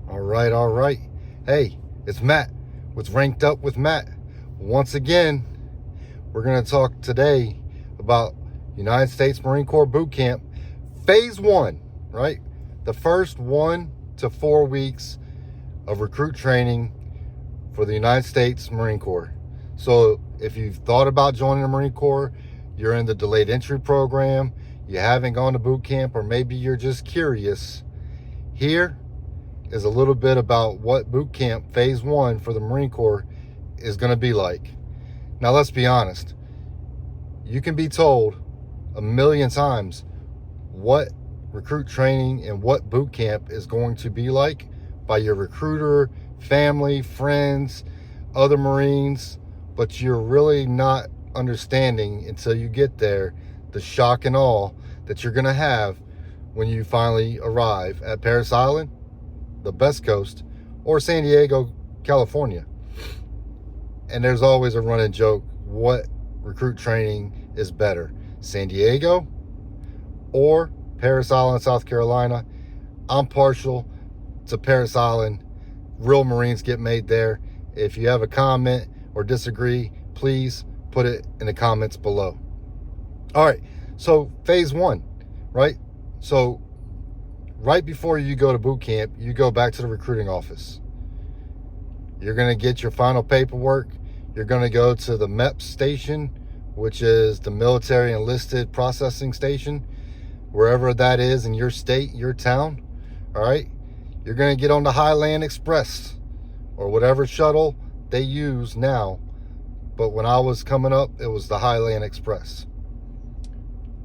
All right. Hey, it's Matt with Ranked Up with Matt. Once again, we're going to talk today about United States Marine Corps Boot Camp Phase 1, right? The first 1 to 4 weeks of recruit training for the United States Marine Corps. So if you've thought about joining the Marine Corps, you're in the delayed entry program, you haven't gone to boot camp, or maybe you're just curious, here is a little bit about what boot camp phase 1 for the Marine Corps is going to be like. Now, let's be honest. You can be told a million times what recruit training and what boot camp is going to be like by your recruiter, family, friends, other Marines, but you're really not understanding until you get there the shock and awe that you're going to have when you finally arrive at Parris Island, the Best Coast, or San Diego, California. And there's always a running joke, what recruit training is better, San Diego or Parris Island, South Carolina? I'm partial to Parris Island. Real Marines get made there. If you have a comment or disagree, please put it in the comments below. All right, so phase 1, right? So right before you go to boot camp, you go back to the recruiting office. You're going to get your final paperwork. You're going to go to the MEP station, which is the Military Enlisted Processing Station, wherever that is in your state, your town. All right. You're going to get on the Highland Express or whatever shuttle they use now. But when I was coming up, it was the Highland Express.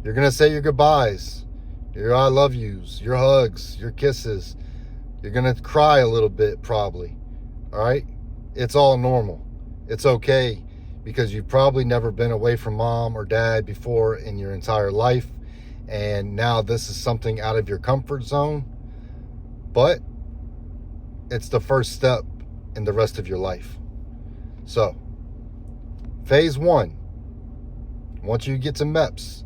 You're going to say your goodbyes, your I love yous, your hugs, your kisses. You're going to cry a little bit probably. All right. It's all normal. It's okay, because you've probably never been away from mom or dad before in your entire life. And now this is something out of your comfort zone. But it's the first step in the rest of your life. So, phase 1, once you get to MEPS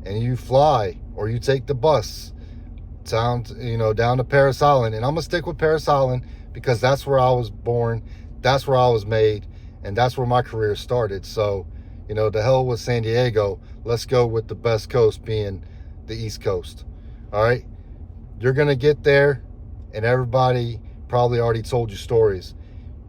and you fly or you take the bus down to Parris Island. And I'm going to stick with Parris Island because that's where I was born. That's where I was made. And that's where my career started. So, the hell with San Diego. Let's go with the Best Coast being the East Coast. All right. You're going to get there, and everybody probably already told you stories.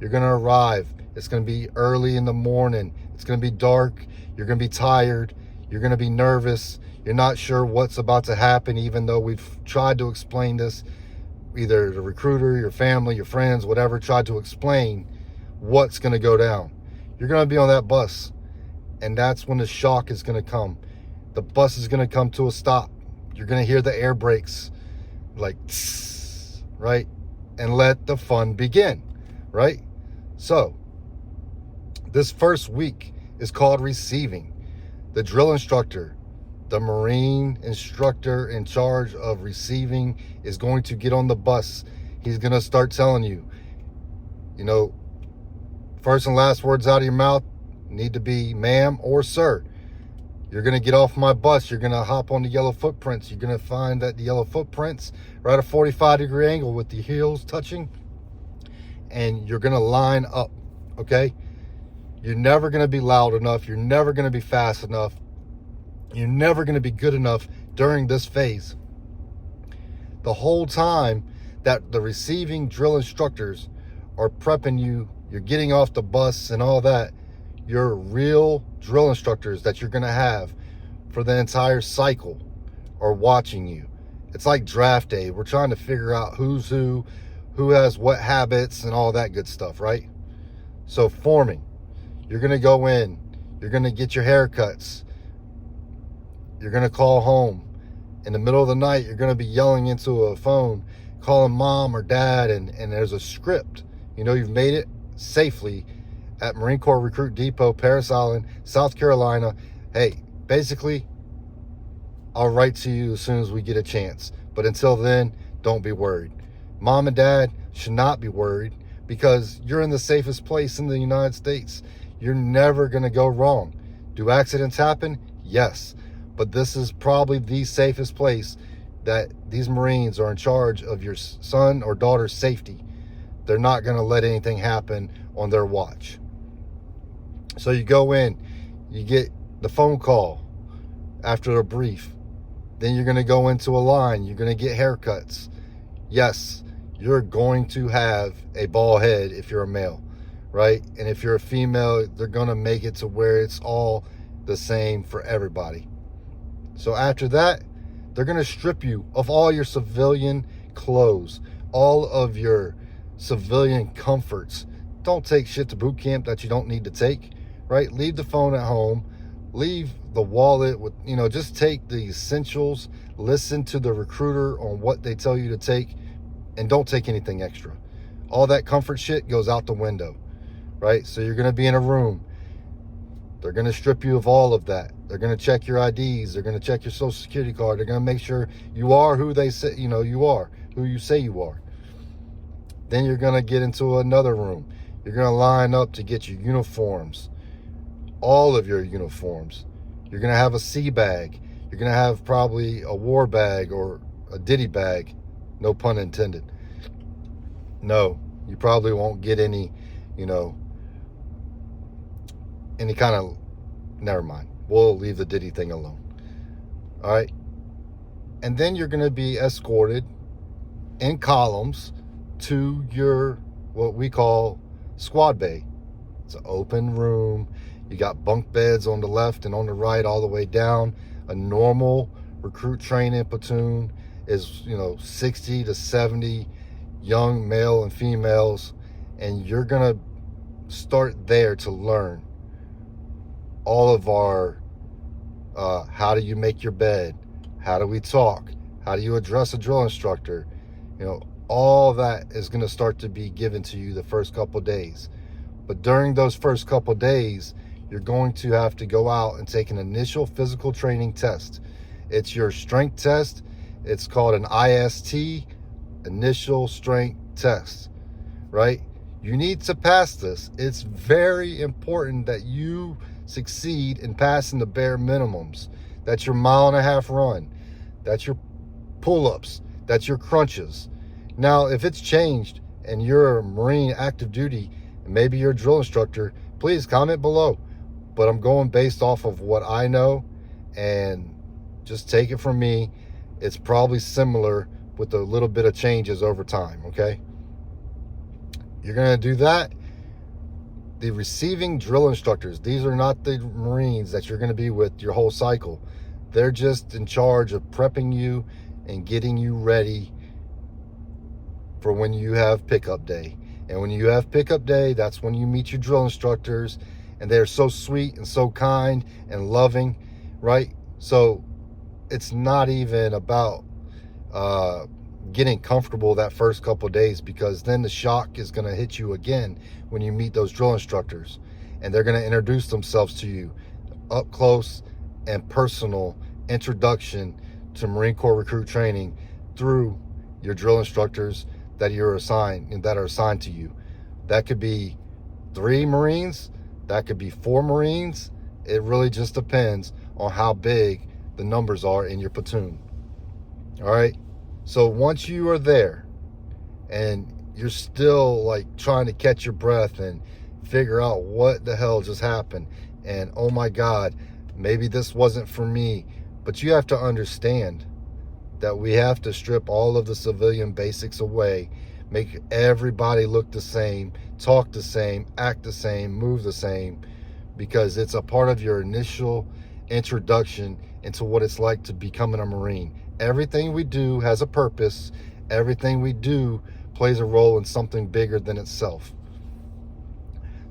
You're going to arrive. It's going to be early in the morning. It's going to be dark. You're going to be tired. You're going to be nervous. You're not sure what's about to happen, even though we've tried to explain this. Either the recruiter, your family, your friends, whatever, tried to explain what's going to go down. You're going to be on that bus, and that's when the shock is going to come. The bus is going to come to a stop. You're going to hear the air brakes like tss, right? And let the fun begin, right? So this first week is called receiving. The drill instructor, the Marine instructor in charge of receiving, is going to get on the bus. He's going to start telling you, first and last words out of your mouth need to be ma'am or sir. You're going to get off my bus. You're going to hop on the yellow footprints. You're going to find that the yellow footprints are at a 45-degree angle with the heels touching. And you're going to line up, okay? You're never going to be loud enough. You're never going to be fast enough. You're never going to be good enough during this phase. The whole time that the receiving drill instructors are prepping you, you're getting off the bus and all that, your real drill instructors that you're going to have for the entire cycle are watching you. It's like draft day. We're trying to figure out who's who has what habits and all that good stuff, right? So forming, you're going to go in, you're going to get your haircuts, you're going to call home. In the middle of the night, you're going to be yelling into a phone, calling mom or dad, and there's a script. You've made it safely at Marine Corps Recruit Depot, Parris Island, South Carolina. Hey, basically, I'll write to you as soon as we get a chance. But until then, don't be worried. Mom and dad should not be worried because you're in the safest place in the United States. You're never going to go wrong. Do accidents happen? Yes. But this is probably the safest place that these Marines are in charge of your son or daughter's safety. they're not going to let anything happen on their watch. So you go in, you get the phone call after a brief. Then you're going to go into a line. You're going to get haircuts. Yes, you're going to have a bald head if you're a male, right? And if you're a female, they're going to make it to where it's all the same for everybody. So after that, they're going to strip you of all your civilian clothes, all of your civilian comforts. Don't take shit to boot camp that you don't need to take, right? Leave the phone at home. Leave the wallet with, just take the essentials. Listen to the recruiter on what they tell you to take, and don't take anything extra. All that comfort shit goes out the window, right? So you're going to be in a room. They're going to strip you of all of that. They're going to check your IDs. They're going to check your social security card. They're going to make sure you are who they say, you are, who you say you are. Then you're going to get into another room. You're going to line up to get your uniforms, all of your uniforms. You're going to have a C bag. You're going to have probably a war bag or a ditty bag. No pun intended. No, you probably won't get any, any kind of, never mind. We'll leave the ditty thing alone. All right. And then you're going to be escorted in columns to your, what we call squad bay. It's an open room. You got bunk beds on the left and on the right, all the way down. A normal recruit training platoon is, 60 to 70 young male and females. And you're going to start there to learn all of our, how do you make your bed? How do we talk? How do you address a drill instructor? All that is going to start to be given to you the first couple days. But during those first couple days, you're going to have to go out and take an initial physical training test. It's your strength test. It's called an IST, initial strength test, right? You need to pass this. It's very important that you succeed in passing the bare minimums. That's your 1.5 mile run. That's your pull-ups. That's your crunches. Now, if it's changed and you're a Marine active duty, and maybe you're a drill instructor, please comment below. But I'm going based off of what I know, and just take it from me. It's probably similar with a little bit of changes over time, okay? You're going to do that. The receiving drill instructors, these are not the Marines that you're going to be with your whole cycle. They're just in charge of prepping you and getting you ready for when you have pickup day. And when you have pickup day, that's when you meet your drill instructors, and they're so sweet and so kind and loving, right? So it's not even about getting comfortable that first couple of days, because then the shock is going to hit you again when you meet those drill instructors, and they're going to introduce themselves to you. Up close and personal introduction to Marine Corps recruit training through your drill instructors that are assigned to you. That could be 3 Marines, that could be 4 Marines. It really just depends on how big the numbers are in your platoon. All right. So once you are there and you're still like trying to catch your breath and figure out what the hell just happened, and oh my God, maybe this wasn't for me, but you have to understand that we have to strip all of the civilian basics away, make everybody look the same, talk the same, act the same, move the same, because it's a part of your initial introduction into what it's like to becoming a Marine. Everything we do has a purpose. Everything we do plays a role in something bigger than itself.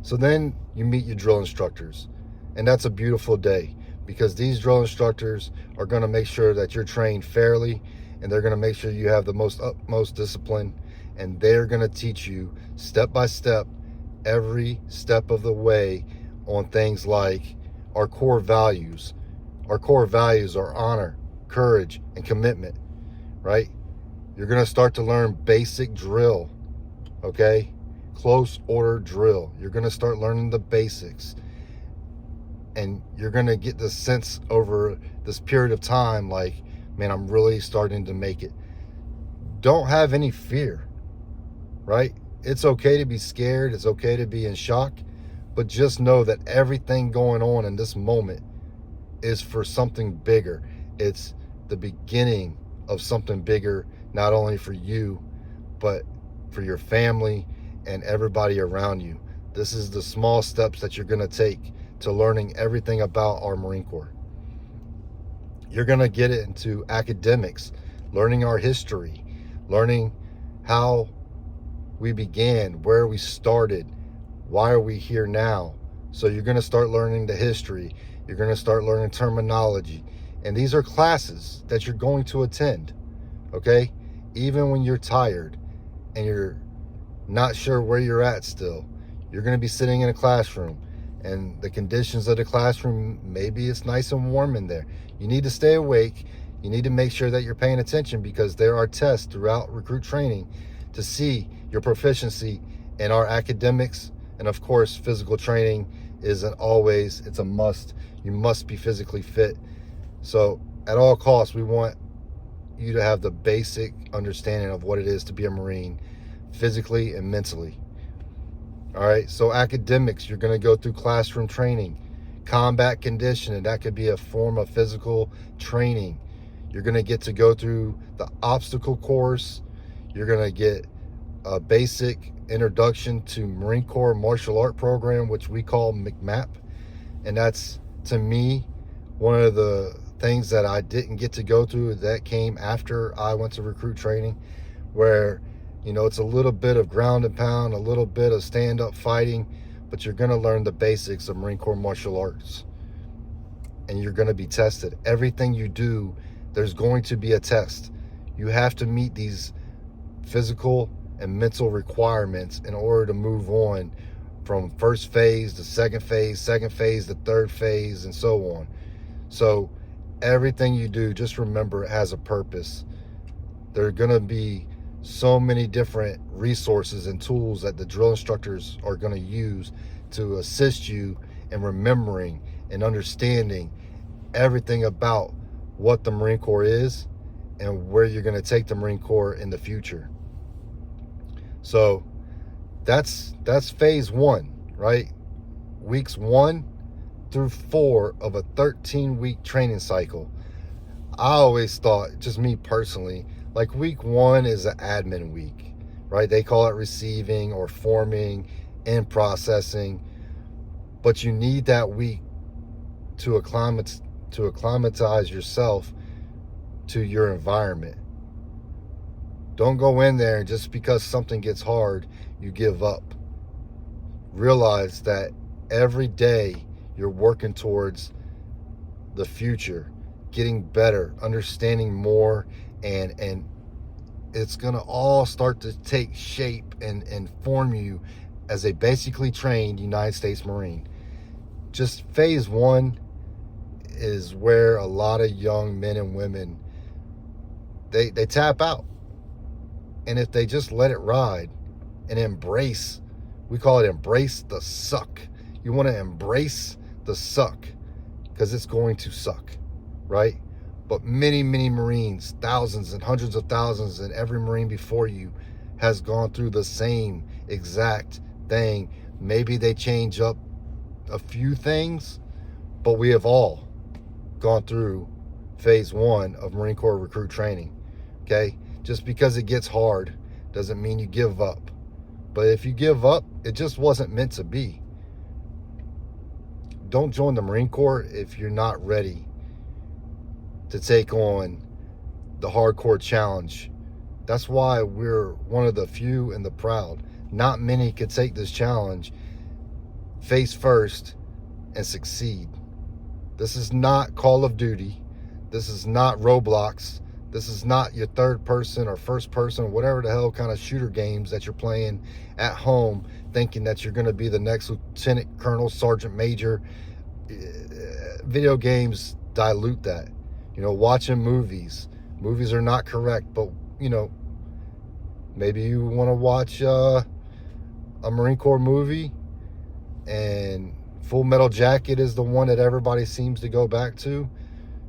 So then you meet your drill instructors, and that's a beautiful day, because these drill instructors are going to make sure that you're trained fairly, and they're going to make sure you have the utmost discipline, and they're going to teach you step by step, every step of the way, on things like our core values. Our core values are honor, courage, and commitment, right? You're going to start to learn basic drill, okay? Close order drill. You're going to start learning the basics. And you're going to get the sense over this period of time, like, man, I'm really starting to make it. Don't have any fear, right? It's okay to be scared. It's okay to be in shock. But just know that everything going on in this moment is for something bigger. It's the beginning of something bigger, not only for you, but for your family and everybody around you. This is the small steps that you're going to take to learning everything about our Marine Corps. You're going to get into academics, learning our history, learning how we began, where we started, why are we here now. So you're going to start learning the history. You're going to start learning terminology. And these are classes that you're going to attend, okay? Even when you're tired and you're not sure where you're at still, you're going to be sitting in a classroom, and the conditions of the classroom, maybe it's nice and warm in there. You need to stay awake. You need to make sure that you're paying attention, because there are tests throughout recruit training to see your proficiency in our academics. And of course, physical training isn't always, it's a must. You must be physically fit. So at all costs, we want you to have the basic understanding of what it is to be a Marine, physically and mentally. All right, so academics, you're going to go through classroom training, combat conditioning, that could be a form of physical training. You're going to get to go through the obstacle course. You're going to get a basic introduction to Marine Corps martial art program, which we call MCMAP. And that's, to me, one of the things that I didn't get to go through that came after I went to recruit training, where, you know, it's a little bit of ground and pound, a little bit of stand-up fighting, but you're going to learn the basics of Marine Corps martial arts. And you're going to be tested. Everything you do, there's going to be a test. You have to meet these physical and mental requirements in order to move on from first phase to second phase to third phase, and so on. So everything you do, just remember it has a purpose. There are going to be so many different resources and tools that the drill instructors are going to use to assist you in remembering and understanding everything about what the Marine Corps is and where you're going to take the Marine Corps in the future. So that's phase one, right? Weeks 1 through 4 of a 13-week training cycle. I always thought, just me personally, like week 1 is an admin week, right? They call it receiving or forming and processing, but you need that week to acclimatize yourself to your environment. Don't go in there and just because something gets hard, you give up. Realize that every day you're working towards the future, getting better, understanding more, and it's gonna all start to take shape and form you as a basically trained United States Marine. Just phase 1 is where a lot of young men and women, they tap out. And if they just let it ride and embrace, we call it embrace the suck. You want to embrace the suck, because it's going to suck, right? But many, many Marines, thousands and hundreds of thousands, and every Marine before you has gone through the same exact thing. Maybe they change up a few things, but we have all gone through phase 1 of Marine Corps recruit training, okay? Just because it gets hard doesn't mean you give up. But if you give up, it just wasn't meant to be. Don't join the Marine Corps if you're not ready to take on the hardcore challenge. That's why we're one of the few and the proud. Not many could take this challenge face first and succeed. This is not Call of Duty. This is not Roblox. This is not your third person or first person, whatever the hell kind of shooter games that you're playing at home, thinking that you're going to be the next lieutenant colonel, sergeant major. Video games dilute that. You know, watching movies. Movies are not correct, but, you know, maybe you want to watch a Marine Corps movie, and Full Metal Jacket is the one that everybody seems to go back to.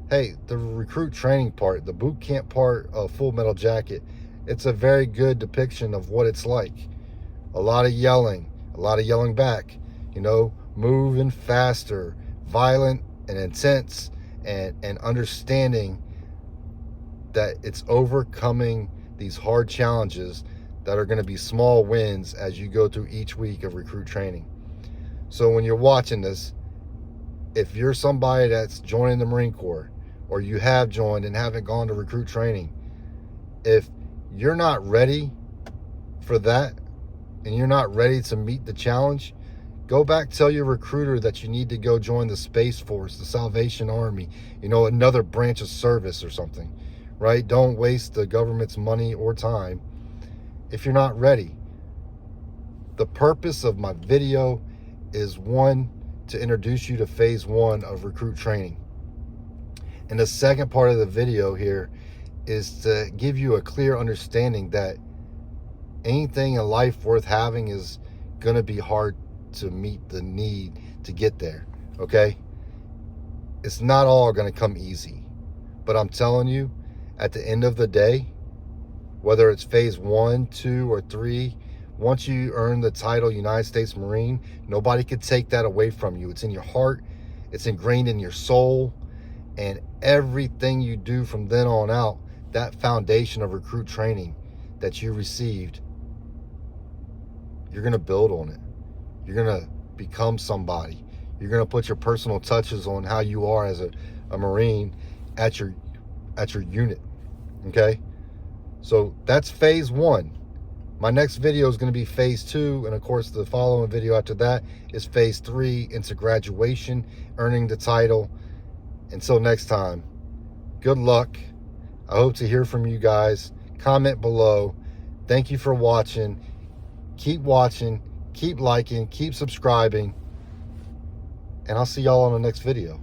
Hey, the recruit training part, the boot camp part of Full Metal Jacket, it's a very good depiction of what it's like. a lot of yelling back, you know, moving faster, violent and intense, and understanding that it's overcoming these hard challenges that are going to be small wins as you go through each week of recruit training. So when you're watching this, if you're somebody that's joining the Marine Corps, or you have joined and haven't gone to recruit training, if you're not ready for that and you're not ready to meet the challenge, go back, tell your recruiter that you need to go join the Space Force, the Salvation Army, you know, another branch of service or something, right? Don't waste the government's money or time if you're not ready. The purpose of my video is, one, to introduce you to phase 1 of recruit training. And the second part of the video here is to give you a clear understanding that anything in life worth having is going to be hard to meet the need to get there, okay? It's not all going to come easy. But I'm telling you, at the end of the day, whether it's phase 1, 2, or 3, once you earn the title United States Marine, nobody can take that away from you. It's in your heart. It's ingrained in your soul. And everything you do from then on out, that foundation of recruit training that you received, you're going to build on it. You're going to become somebody. You're going to put your personal touches on how you are as a Marine at your unit, okay? So that's phase 1. My next video is going to be phase 2, and of course the following video after that is phase 3 into graduation, earning the title. Until next time, good luck. I hope to hear from you guys. Comment below. Thank you for watching. Keep watching, keep liking, keep subscribing, and I'll see y'all on the next video.